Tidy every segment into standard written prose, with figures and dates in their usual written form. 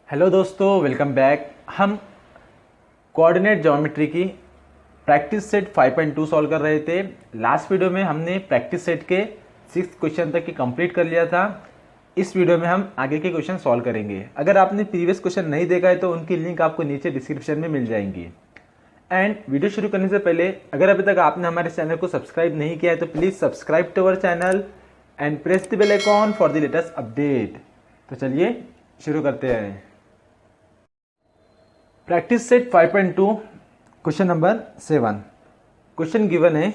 Hello दोस्तों, welcome back. हम coordinate geometry की प्रैक्टिस सेट 5.2 सॉल्व कर रहे थे। लास्ट वीडियो में हमने प्रैक्टिस सेट के 6 क्वेश्चन तक की कंप्लीट कर लिया था। इस वीडियो में हम आगे के क्वेश्चन सॉल्व करेंगे। अगर आपने प्रीवियस क्वेश्चन नहीं देखा है तो उनकी लिंक आपको नीचे डिस्क्रिप्शन में मिल जाएंगी। एंड वीडियो शुरू करने से पहले अगर अभी तक आपने हमारे चैनल को सब्सक्राइब नहीं किया है तो please subscribe to our channel and press the bell icon for the latest update. तो चलिए शुरू करते हैं। Practice set 5.2 question number 7। Question given है,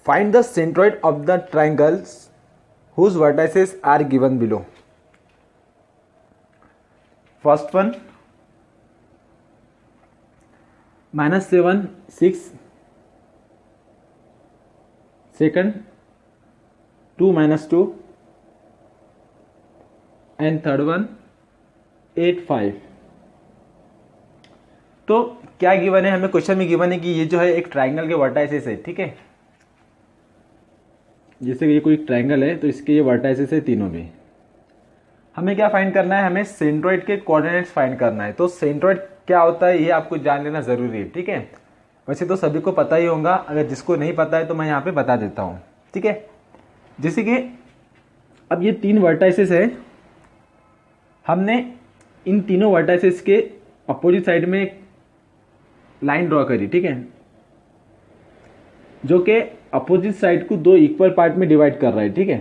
find the centroid of the triangles whose vertices are given below. First one -7 6, second 2 -2 and third one 8 5। तो क्या given है, हमें क्वेश्चन में गिवन है कि ये जो है एक ट्राइंगल के वर्टाइसेस है। ठीक है, जैसे कि ये कोई ट्राइंगल है तो इसके ये वर्टाइसेस है तीनों भी। हमें क्या फाइंड करना है, हमें सेंट्रोइड के कोऑर्डिनेट्स फाइंड करना है। तो सेंट्रोइड क्या होता है ये आपको जान लेना जरूरी है। ठीक है, वैसे तो सभी को पता ही होगा, अगर जिसको नहीं पता है तो मैं यहाँ पे बता देता हूँ। ठीक है, जैसे कि अब ये 3 वर्टाइसेस है, हमने इन तीनों वर्टाइसेस के अपोजिट साइड में एक लाइन ड्रॉ करी। ठीक है, जो कि अपोजिट साइड को 2 इक्वल पार्ट में डिवाइड कर रहा है। ठीक है,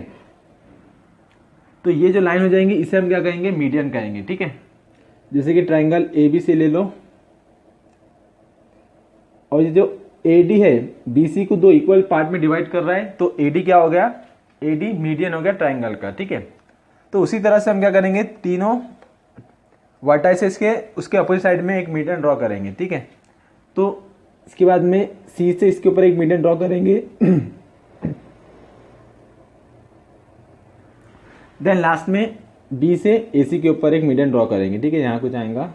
तो ये जो लाइन हो जाएंगी इसे हम क्या कहेंगे, मीडियन कहेंगे। ठीक है, जैसे कि ट्राइंगल ए बी से ले लो और ये जो ए डी है बी सी को 2 इक्वल पार्ट में डिवाइड कर रहा है, तो ए डी क्या हो गया, ए डी मीडियन हो गया ट्राइंगल का। ठीक है, तो उसी तरह से हम क्या करेंगे, तीनों वर्टाइसेस के उसके अपोजिट साइड में एक मीडियन ड्रॉ करेंगे। ठीक है, तो इसके बाद में सी से इसके ऊपर एक मीडियन ड्रॉ करेंगे। देन लास्ट में बी से ए सी के ऊपर एक मीडियन ड्रॉ करेंगे। ठीक है, यहां कुछ आएगा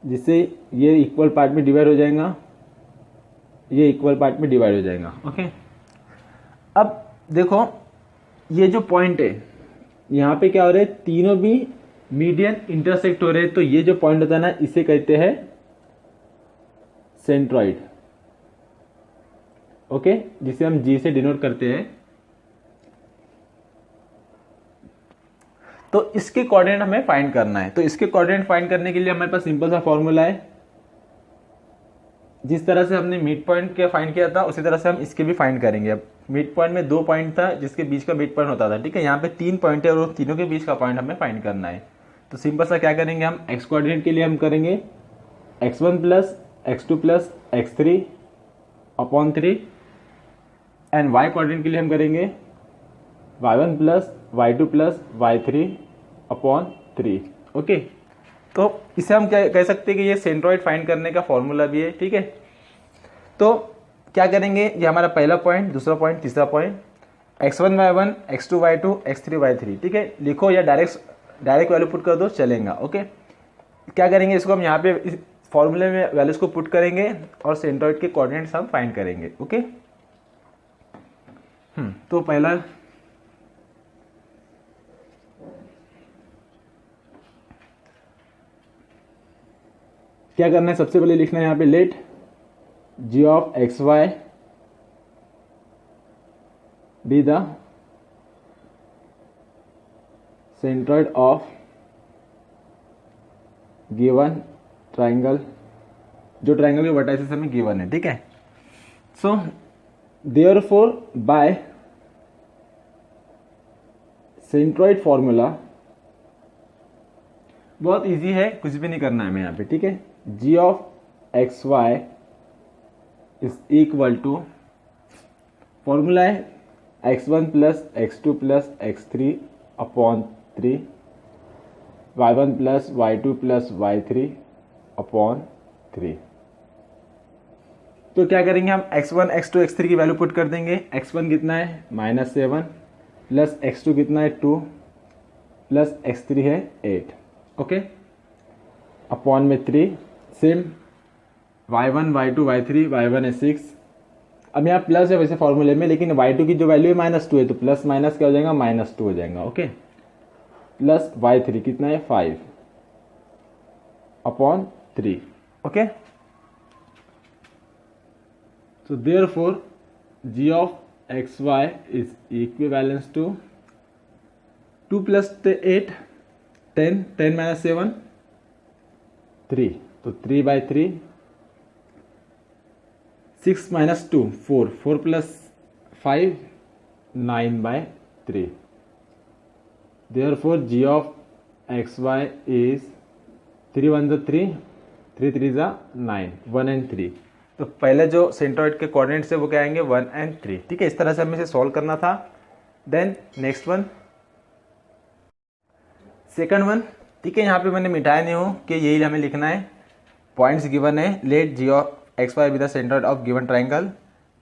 जिससे ये इक्वल पार्ट में डिवाइड हो जाएगा, ये इक्वल पार्ट में डिवाइड हो जाएगा। ओके, अब देखो ये जो पॉइंट है यहाँ पे क्या हो रहा है, तीनों भी मीडियन इंटरसेक्ट हो रहे हैं। तो ये जो पॉइंट होता है ना, इसे कहते हैं सेंट्रॉइड। ओके, जिसे हम जी से डिनोट करते हैं। तो इसके कोऑर्डिनेट हमें फाइंड करना है। तो इसके कोऑर्डिनेट फाइंड करने के लिए हमारे पास सिंपल सा फॉर्मूला है। जिस तरह से हमने मिड पॉइंट के फाइंड किया था उसी तरह से हम इसके भी फाइंड करेंगे। अब मिड पॉइंट में 2 पॉइंट था जिसके बीच का मिड पॉइंट होता था। ठीक है, यहाँ पे 3 पॉइंट है और तीनों के बीच का पॉइंट हमें फाइंड करना है। तो सिंपल सा क्या करेंगे, हम एक्स कोऑर्डिनेट के लिए हम करेंगे x1 plus x2 plus x3 upon 3 and y coordinate के लिए हम करेंगे y1 plus y2 plus y3 upon 3। Okay, तो इसे हम क्या कह सकते हैं कि ये सेंट्रॉइड फाइंड करने का फॉर्मूला भी है। ठीक है, तो क्या करेंगे, ये हमारा पहला पॉइंट, दूसरा पॉइंट, तीसरा point, x1 y1 x2 y2 x3 y3। ठीक है, लिखो या डायरेक्ट वैल्यू पुट कर दो चलेगा। ओके, क्या करेंगे, इसको हम यहाँ पे इस फॉर्मूले में वैल्यूज को पुट करेंगे और सेंट्रॉइड के कोऑर्डिनेट्स हम फाइंड करेंगे। ओके, तो पहला क्या करना है, सबसे पहले लिखना है यहाँ पे let g of X Y be the centroid of given triangle, जो ट्राइंगल के वर्टाइसेस हमें गिवन है। ठीक है, so therefore by centroid formula, बहुत इजी है, कुछ भी नहीं करना है हमें यहाँ पे। ठीक है, g of X Y is equal to, formula है x1 plus x2 plus x3 upon 3, y1 plus y2 plus y3 upon 3। तो क्या करेंगे, हम x1 x2 x3 की वैल्यू पुट कर देंगे। x1 कितना है -7 प्लस x2 कितना है 2 प्लस x3 है 8। ओके, अपॉन में 3, same y1 y2 y3, y1 है 6, अब यहाँ प्लस है वैसे फॉर्मूले में, लेकिन y2 की जो वैल्यू है -2 है, तो प्लस माइनस क्या हो जाएगा, -2 हो जाएगा। ओके, प्लस y3 कितना है 5/3। Okay, so therefore g of xy is equivalent to 2 plus 8 10 10 minus 7 3, तो 3/3, 6 minus 2 4 4 plus 5 9/3। therefore g of xy is 3 1 3 3 3 9 1 and 3। तो पहले जो सेंट्रॉइड के कोऑर्डिनेट्स है वो क्या आएंगे 1 and 3। ठीक है, इस तरह से हमें इसे सॉल्व करना था। Then next one, second one. ठीक है, यहाँ पे मैंने मिटाया नहीं हूँ कि यही हमें लिखना है। पॉइंट्स गिवन है, let G of X Y with the centroid of given triangle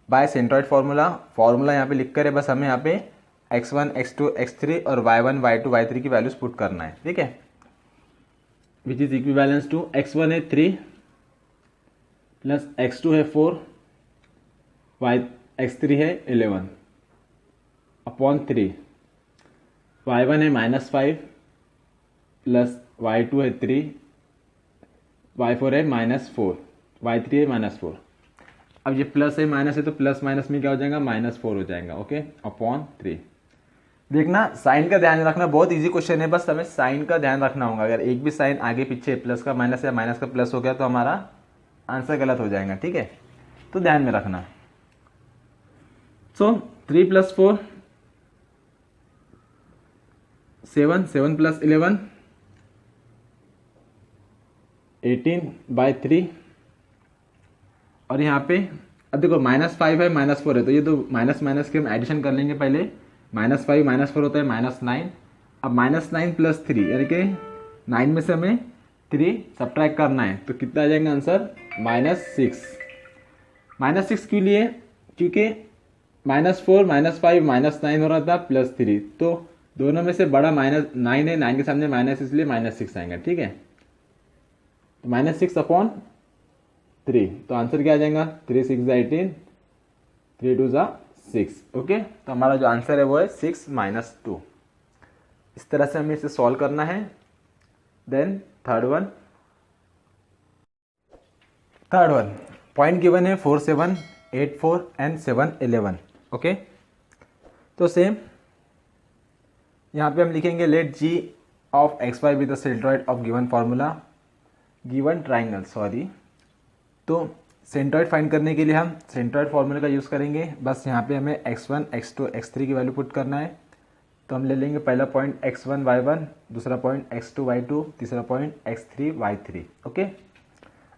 by centroid formula यहाँ पे लिख कर है, बस हमें यहाँ पे x1 x2 x3 और y1 y2 y3 की वैल्यूज पुट करना है। ठीक है, which is equivalence to x1 है 3 प्लस x2 है 4 x3 है 11/3, y1 है -5 प्लस y2 है 3, y4 है -4, y3 है -4। अब ये प्लस है माइनस है, तो प्लस माइनस में क्या हो जाएगा -4 हो जाएगा। ओके, /3। देखना साइन का ध्यान रखना, बहुत इजी क्वेश्चन है, बस हमें साइन का ध्यान रखना होगा। अगर एक भी साइन आगे पीछे प्लस का माइनस या माइनस का प्लस हो गया तो हमारा आंसर गलत हो जाएगा। ठीक है, तो ध्यान में रखना। सो 3 + 4 7 7 + 11 18/3। और यहाँ पे अब देखो -5 है -4 है, तो ये तो माइनस माइनस के हम एडिशन कर लेंगे पहले। -5 -4 होता है -9। अब -9 + 3 यानी कि 9 में से हमें 3 सब्ट्रैक्ट करना है, तो कितना आ जाएगा आंसर -6। -6 क्यों लिए, क्योंकि -4 -5 -9 हो रहा था +3, तो दोनों में से बड़ा -9 है, 9 के सामने माइनस, इसलिए -6 आएगा। ठीक है, तो -6/3, तो आंसर क्या आ जाएगा 3 6 18 3 2 6। ओके, तो हमारा जो आंसर है वो है 6 - 2। इस तरह से हमें इसे सॉल्व करना है। Then third one, point given है 4 7 8 4 एंड 7 11। ओके, तो सेम यहाँ पे हम लिखेंगे let G of X Y with the centroid of given formula given triangle. तो सेंट्रॉइड फाइंड करने के लिए हम सेंट्रॉइड फॉर्मूले का यूज़ करेंगे। बस यहाँ पे हमें x1 x2 x3 की वैल्यू पुट करना है। तो हम ले लेंगे पहला पॉइंट x1 y1, दूसरा पॉइंट x2 y2, तीसरा पॉइंट x3 y3। ओके,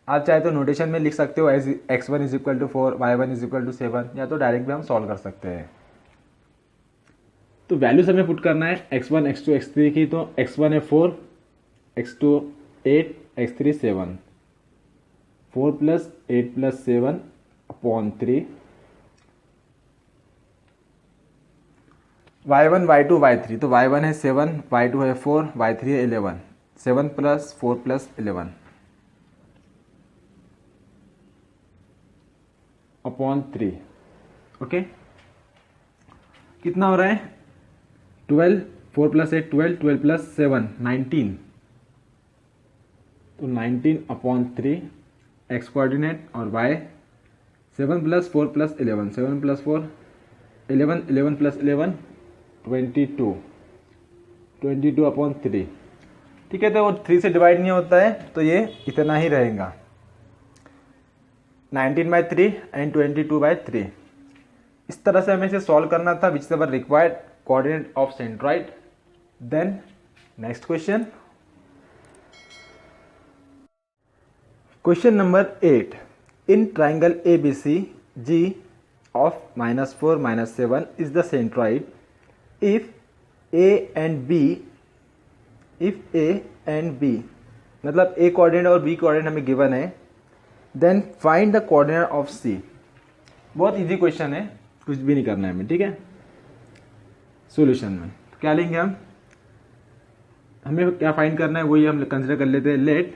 आप चाहे तो नोटेशन में लिख सकते हो x1 = 4 y1 = 7, या तो डायरेक्ट भी हम सॉल्व कर सकते हैं। तो वैल्यूज हमें पुट करना है x1 x2 x3 की। तो x1 है 4, x2 8, x3 7, 4 + 8 + 7/3, y1 y2 y3। तो y1 है 7, y2 है 4, y3 है 11, 7 + 4 + 11/3। ओके, कितना हो रहा है 12, 4 + 8 12, 12 + 7 19, तो 19/3 x कोऑर्डिनेट और y 7 + 4 + 11, 7 + 4 11, 11 + 11 22, 22/3। ठीक है, तो वो 3 से डिवाइड नहीं होता है, तो ये इतना ही रहेगा 19/3 एंड 22/3। इस तरह से हमें इसे सॉल्व करना था, which is our required coordinate of centroid. Then next question, question number 8। In triangle ABC G of -4 -7 is the centroid if A and B मतलब A कोऑर्डिनेट और B कोऑर्डिनेट हमें गिवन है, then find the coordinate of C। बहुत easy question है, कुछ भी नहीं करना है हमें। ठीक है, सॉल्यूशन में क्या लेंगे हमें क्या फाइंड करना है वही हम कंसिडर कर लेते हैं। लेट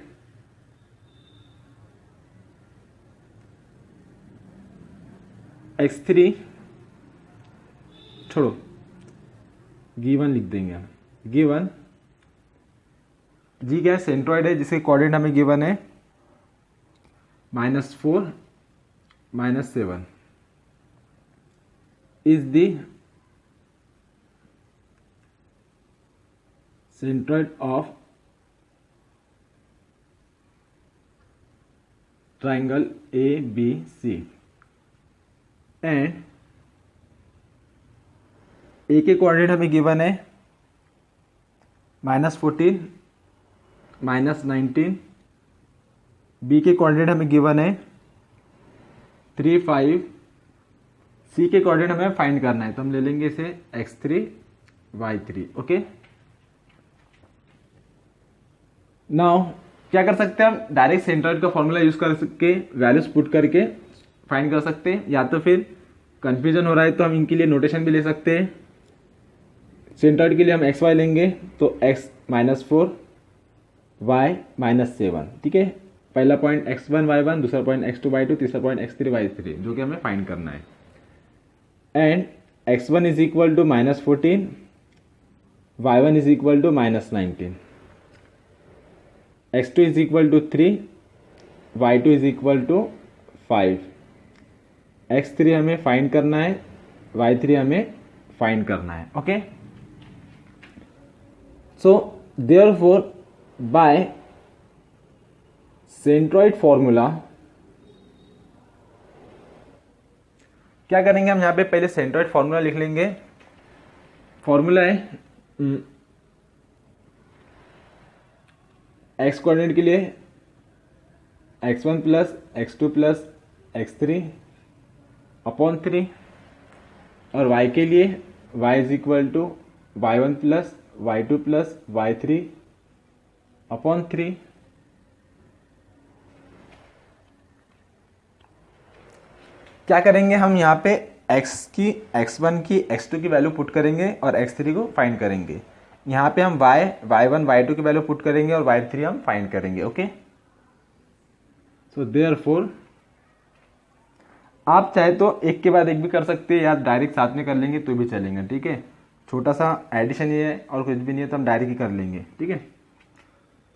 x3 छोड़ो, गिवन लिख देंगे हम। गिवन जी क्या है, सेंट्रॉइड है जिसके कोऑर्डिनेट हमें गिवन है -4 -7 is the centroid of triangle ABC and ए के कोऑर्डिनेट हमें गिवन है -14 -19, बी के कोऑर्डिनेट हमें गिवन है 3 5, सी के कोऑर्डिनेट हमें फाइंड करना है तो हम ले लेंगे इसे x3 y3। ओके, नाउ क्या कर सकते हैं हम, डायरेक्ट सेंट्रॉइड का फॉर्मूला यूज करके वैल्यूज पुट करके फाइंड कर सकते हैं, या तो फिर कंफ्यूजन हो रहा है तो हम इनके लिए नोटेशन भी ले सकते हैं। सेंट्रॉइड के लिए हम एक्स वाई लेंगे तो x -4 y -7, ठीक है। पहला पॉइंट x1 y1, दूसरा पॉइंट x2 y2, तीसरा पॉइंट x3 y3 जो कि हमें फाइंड करना है। And x1 is equal to -14, y1 is equal to -19, x2 is equal to 3, y2 is equal to 5, x3 हमें फाइंड करना है, y3 हमें फाइंड करना है। Okay, so therefore by centroid formula क्या करेंगे हम, यहां पे पहले सेंट्रॉइड फॉर्मूला लिख लेंगे। फॉर्मूला है एक्स कोऑर्डिनेट के लिए x1 plus x2 plus x3 upon 3, और y के लिए y is equal to y1 plus y2 plus y3 upon 3। क्या करेंगे हम यहाँ पे x की, x1 की, x2 की वैल्यू पुट करेंगे और x3 को फाइंड करेंगे। यहाँ पे हम y1 y2 की वैल्यू पुट करेंगे और y3 हम फाइंड करेंगे। ओके, सो देयरफॉर आप चाहे तो एक के बाद एक भी कर सकते हैं या डायरेक्ट साथ में कर लेंगे तो भी चलेंगे, ठीक है। छोटा सा एडिशन ये है और कुछ भी नहीं है तो हम डायरेक्ट ही कर लेंगे, ठीक है।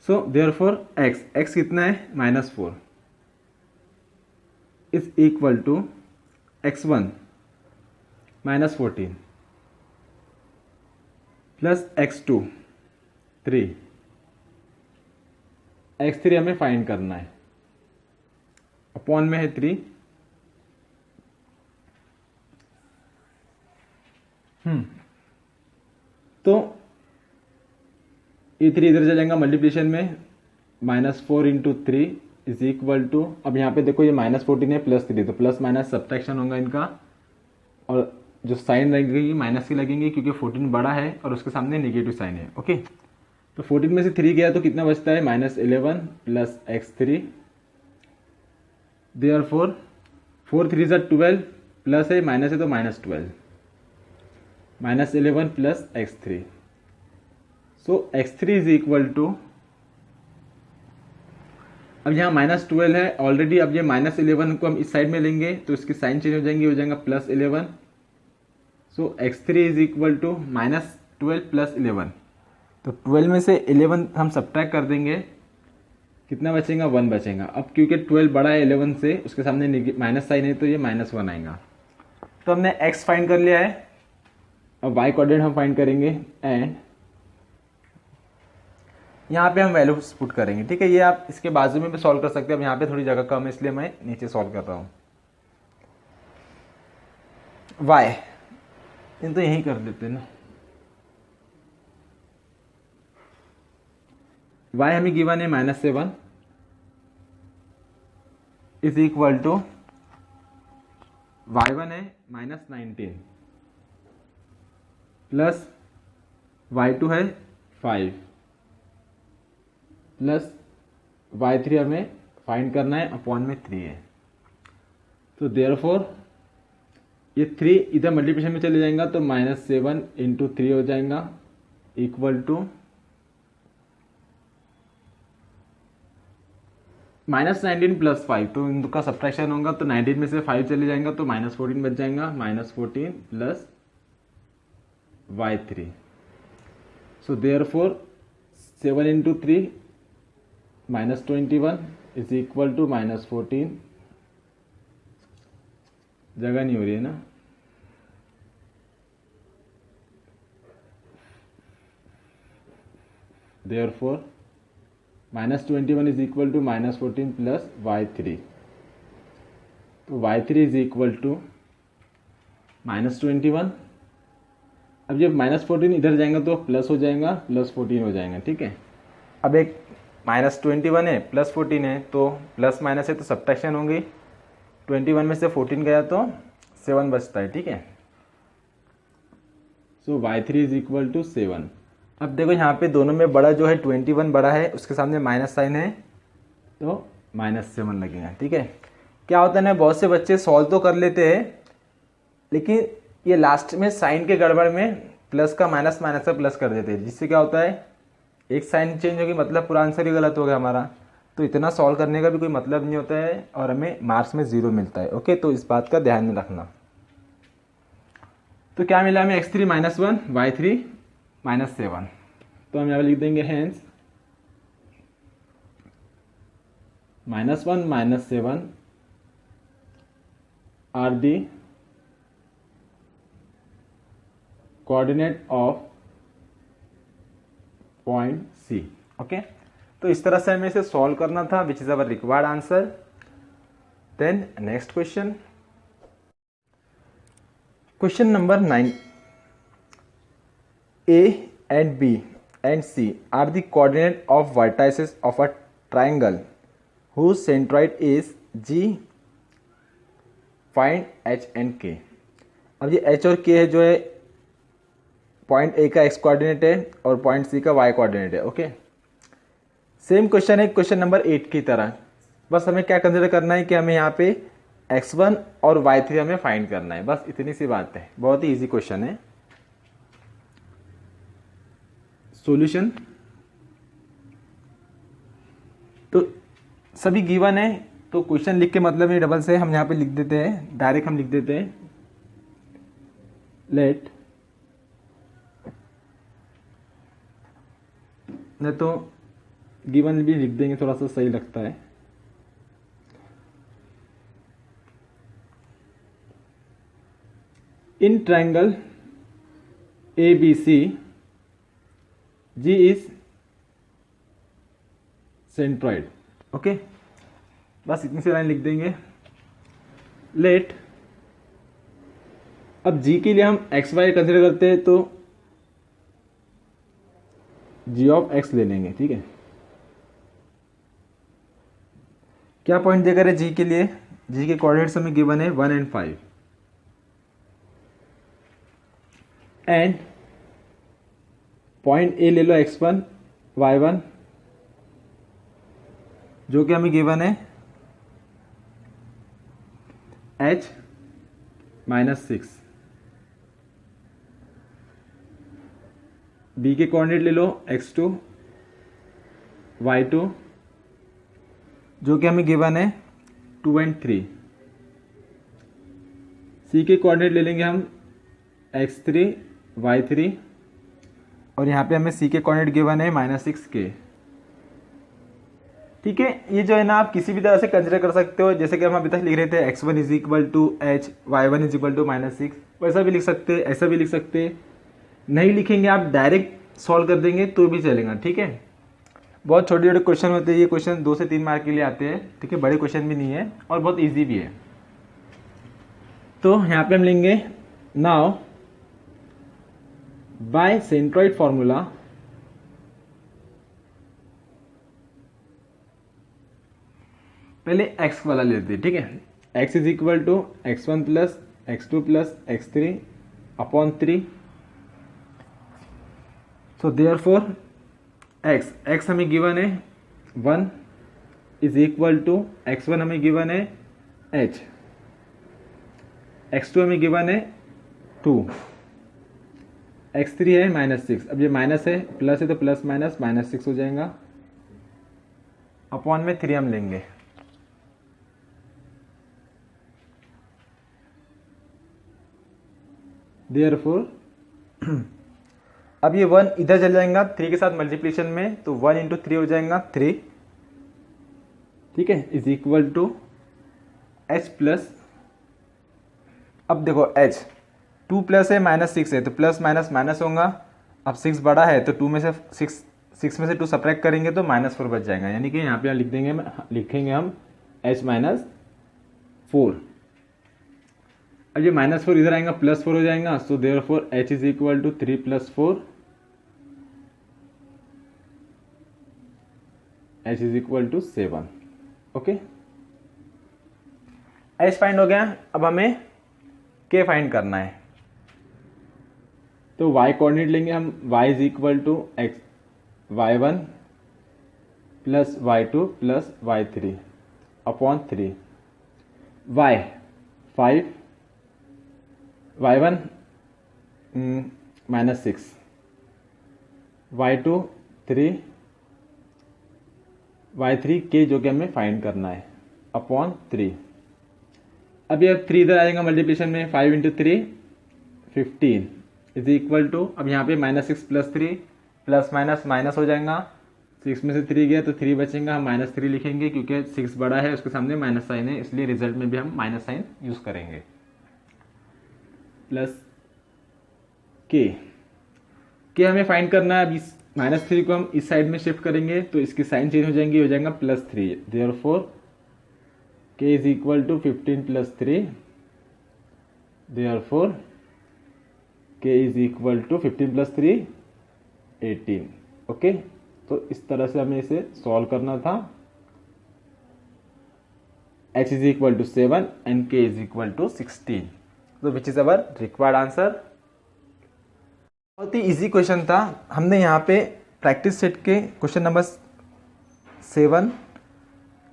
सो देयरफॉर x कितना है, -4 is equal to x1 -14 plus x2 3, x3 हमें फाइंड करना है, अपॉन में है 3, तो ये 3 इधर जाएगा मल्टीप्लिकेशन में, -4 इंटू 3 इज इक्वल टू, अब यहाँ पे देखो ये -14 है +3 तो प्लस माइनस सब्ट्रैक्शन होगा इनका, और जो साइन लगेगी माइनस की लगेंगे क्योंकि 14 बड़ा है और उसके सामने नेगेटिव साइन है। ओके, तो 14 में से 3 गया तो कितना बचता है, -11 प्लस x3, देयरफॉर 4 3 = 12, प्लस है माइनस है तो -12, -11 plus x3, so x3 is equal to, अब यहाँ -12 है ऑलरेडी, अब ये -11 को हम इस साइड में लेंगे तो इसकी साइन चेंज हो जाएंगी, हो जाएगा +11, so x3 is equal to -12 plus 11, तो 12 में से 11 हम सब्ट्रैक्ट कर देंगे, कितना बचेगा, 1 बचेगा। अब क्योंकि 12 बड़ा है 11 से, उसके सामने माइनस साइन है तो ये -1 आएगा। तो हमने x फाइंड कर लिया है, अब y कोऑर्डिनेट हम फाइंड करेंगे एंड यहाँ पे हम वैल्यूज पुट करेंगे, ठीक है। ये आप इसके बाजू में भी सॉल्व कर सकते हैं, अब यहाँ पे थोड़ी जगह कम है इसलिए मैं नीचे सॉल्व कर रहा हूँ। y इन तो यही कर देते हैं ना, y हमें गिवन है -7 इज इक्वल टू y1 है -19 प्लस y2 है 5 प्लस y3 हमें फाइंड करना है, अपॉन में 3 है। तो देयरफॉर ये 3 इधर मल्टीप्लिकेशन में चले जाएगा तो -7 इंटू 3 हो जाएगा इक्वल टू -19 + 5, तो इनका सब्ट्रैक्शन होगा तो 19 में से 5 चले जाएंगा तो -14 बच जाएगा, -14 + y3। So therefore 7 × 3 -21 is equal to -14। जगह नहीं हो रही है ना, therefore -21 is equal to -14 + y3। तो y3 इज इक्वल टू -21। अब जब -14 इधर जाएगा तो प्लस हो जाएगा, +14 हो जाएगा, ठीक है। अब एक -21 है, +14 है, तो प्लस माइनस है तो सब्ट्रैक्शन होंगी। 21 में से 14 गया तो 7 बचता है, ठीक है। सो y3 इज इक्वल टू 7। अब देखो यहाँ पे दोनों में बड़ा जो है 21 बड़ा है, उसके सामने माइनस साइन है तो -7 लगेगा, ठीक है। क्या होता है ना, बहुत से बच्चे सॉल्व तो कर लेते हैं लेकिन ये लास्ट में साइन के गड़बड़ में प्लस का माइनस, माइनस का प्लस कर देते हैं, जिससे क्या होता है एक साइन चेंज होगी, मतलब पूरा आंसर ही गलत हो गया हमारा। तो इतना सॉल्व करने का भी कोई मतलब नहीं होता है और हमें मार्क्स में 0 मिलता है। ओके, तो इस बात का ध्यान में रखना। तो क्या मिला हमें, x3 -1 y3 -7। तो हम यहाँ पे लिख देंगे hence -1 -7 are the coordinate of point C. Okay, तो इस तरह से हमें इसे सॉल्व करना था, which is our required answer. Then next question, question number 9। A and B and C are the coordinate of vertices of a triangle whose centroid is G. Find H and K। अब ये H और K है जो है point A का x coordinate है और point C का y कोऑर्डिनेट है। ओके, सेम क्वेश्चन है क्वेश्चन नंबर 8 की तरह, बस हमें क्या कंसिडर करना है कि हमें यहाँ पे x1 और y3 हमें फाइंड करना है, बस इतनी सी बात है। बहुत ही इजी क्वेश्चन है। सॉल्यूशन तो सभी गिवन है, तो क्वेश्चन लिख के मतलब नहीं, डबल से हम यहाँ पे लिख देते हैं, डायरेक्ट हम लिख देते हैं लेट, नहीं तो गिवन भी लिख देंगे, थोड़ा सा सही लगता है। In triangle ABC G is centroid. Okay, बस इतनी सी लाइन लिख देंगे लेट। अब G के लिए हम एक्स वाई कंसिडर करते हैं तो G ऑफ X ले लेंगे, ठीक है। क्या पॉइंट देकर है G के लिए, G के कोऑर्डिनेट्स हमें गिवन है 1 and 5 एंड पॉइंट A ले लो x1 y1 जो कि हमें गिवन है h -6। B के कोऑर्डिनेट ले लो x2 y2 जो कि हमें गिवन है 2 and 3। C के कोऑर्डिनेट ले लेंगे हम x3 y3 और यहाँ पे हमें C के कोऑर्डिनेट गिवन है -6k। ठीक है, ये जो है ना आप किसी भी तरह से कंसिडर कर सकते हो, जैसे कि हम अभी तक लिख रहे थे x1 is equal to h, y1 is equal to -6, वैसा भी लिख सकते हैं, ऐसा भी लिख सकते हैं। नहीं लिखेंगे आप डायरेक्ट सॉल्व कर देंगे तो भी चलेगा, ठीक है। बहुत छोटे छोटे क्वेश्चन होते हैं, ये क्वेश्चन 2 से 3 मार्क के लिए आते हैं, ठीक है, बड़े क्वेश्चन भी नहीं है और बहुत ईजी भी है। तो यहाँ पे हम लेंगे नाउ बाय सेंट्रॉइड फॉर्मूला पहले x वाला लेते हैं, ठीक है। x is equal to x1 plus x2 plus x3 upon 3। So therefore x हमें गिवन है 1 इज इक्वल टू x1 हमें गिवन है h, x2 हमें गिवन है 2, x3 है -6। अब ये माइनस है प्लस है तो प्लस माइनस -6 हो जाएगा, अपॉन में 3 हम लेंगे। देयरफॉर अब ये 1 इधर चल जाएगा 3 के साथ मल्टीप्लिकेशन में, तो 1 इंटू 3 हो जाएगा 3, ठीक है, is equal to h plus, अब देखो h 2 प्लस है -6 है तो प्लस माइनस माइनस होगा। अब 6 बड़ा है तो 2 में से 6 में से 2 सब्ट्रैक्ट करेंगे तो -4 बच जाएगा, यानी कि यहाँ पे लिखेंगे हम h माइनस 4। अब ये -4 इधर आएगा +4 हो जाएगा, so therefore h is equal to 3 + 4, h is equal to 7। Okay, h find हो गया। अब हमें k फाइंड करना है, तो y कोऑर्डिनेट लेंगे हम, y is equal to y1 plus y2 plus y3 upon 3, y 5, y1 -6, y2 3, y3 के जो कि हमें फाइंड करना है अपॉन 3। अब ये 3 इधर आएगा मल्टीप्लिकेशन में, 5 इंटू 3 15 इज इक्वल टू, अब यहाँ पे -6 + 3 प्लस माइनस माइनस हो जाएगा, 6 में से 3 गया तो 3 बचेगा, हम -3 लिखेंगे क्योंकि 6 बड़ा है उसके सामने माइनस साइन है, इसलिए रिजल्ट में भी हम माइनस साइन यूज करेंगे। प्लस के हमें फाइंड करना है। अब इस -3 को हम इस साइड में शिफ्ट करेंगे तो इसकी साइन चेंज हो जाएंगी, हो जाएगा +3, देयरफॉर के इज इक्वल टू 15 + 3, देयरफॉर के इज इक्वल टू 15 + 3 18। ओके, तो इस तरह से हमें इसे सॉल्व करना था। h is equal to 7 and k is equal to 16, तो which is our required answer. बहुत ही इजी क्वेश्चन था। हमने यहाँ पे प्रैक्टिस सेट के क्वेश्चन नंबर 7,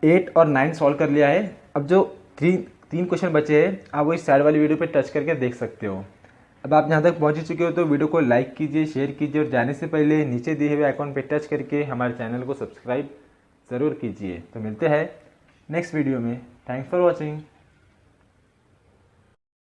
8 और 9 सॉल्व कर लिया है। अब जो तीन क्वेश्चन बचे हैं आप वो इस साइड वाली वीडियो पे टच करके देख सकते हो। अब आप यहाँ तक पहुँच चुके हो तो वीडियो को लाइक कीजिए, शेयर कीजिए और जाने से पहले नीचे दिए हुए आइकॉन पे टच करके हमारे चैनल को सब्सक्राइब ज़रूर कीजिए। तो मिलते हैं नेक्स्ट वीडियो में। Thanks for watching.